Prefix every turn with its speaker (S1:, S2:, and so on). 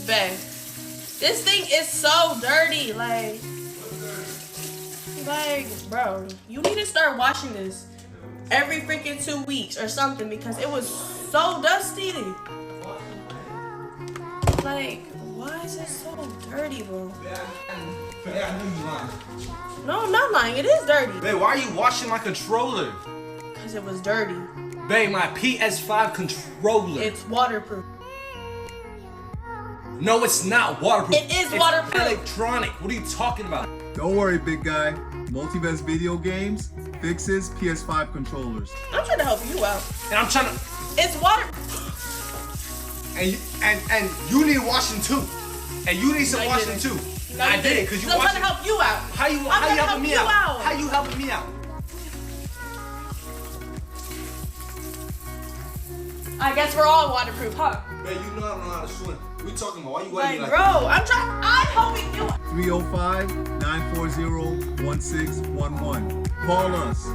S1: babe. This thing is so dirty. Like, bro, you need to start washing this every freaking 2 weeks or something because it was so dusty. Like, why is it so dirty, bro? No, I'm not lying. It is dirty.
S2: Babe, why are you washing my controller?
S1: Because it was dirty.
S2: Babe, my PS5 controller.
S1: It's waterproof.
S2: No, it's not waterproof.
S1: It is waterproof.
S2: It's electronic. What are you talking about?
S3: Don't worry, big guy. Multiverse Video Games fixes PS5 controllers.
S1: I'm trying to help you out.
S2: And I'm trying to.
S1: It's water.
S2: And you need washing too. And you need some washing too.
S1: No,
S2: I did it because you
S1: I'm
S2: washed
S1: trying to help you out.
S2: How you helping me out? How you helping me out?
S1: I guess we're all waterproof, huh?
S2: Man, you know I don't know how to swim. We talking about why you
S1: Like,
S2: like
S1: bro, I'm helping you.
S3: 305-940-1611. Call us.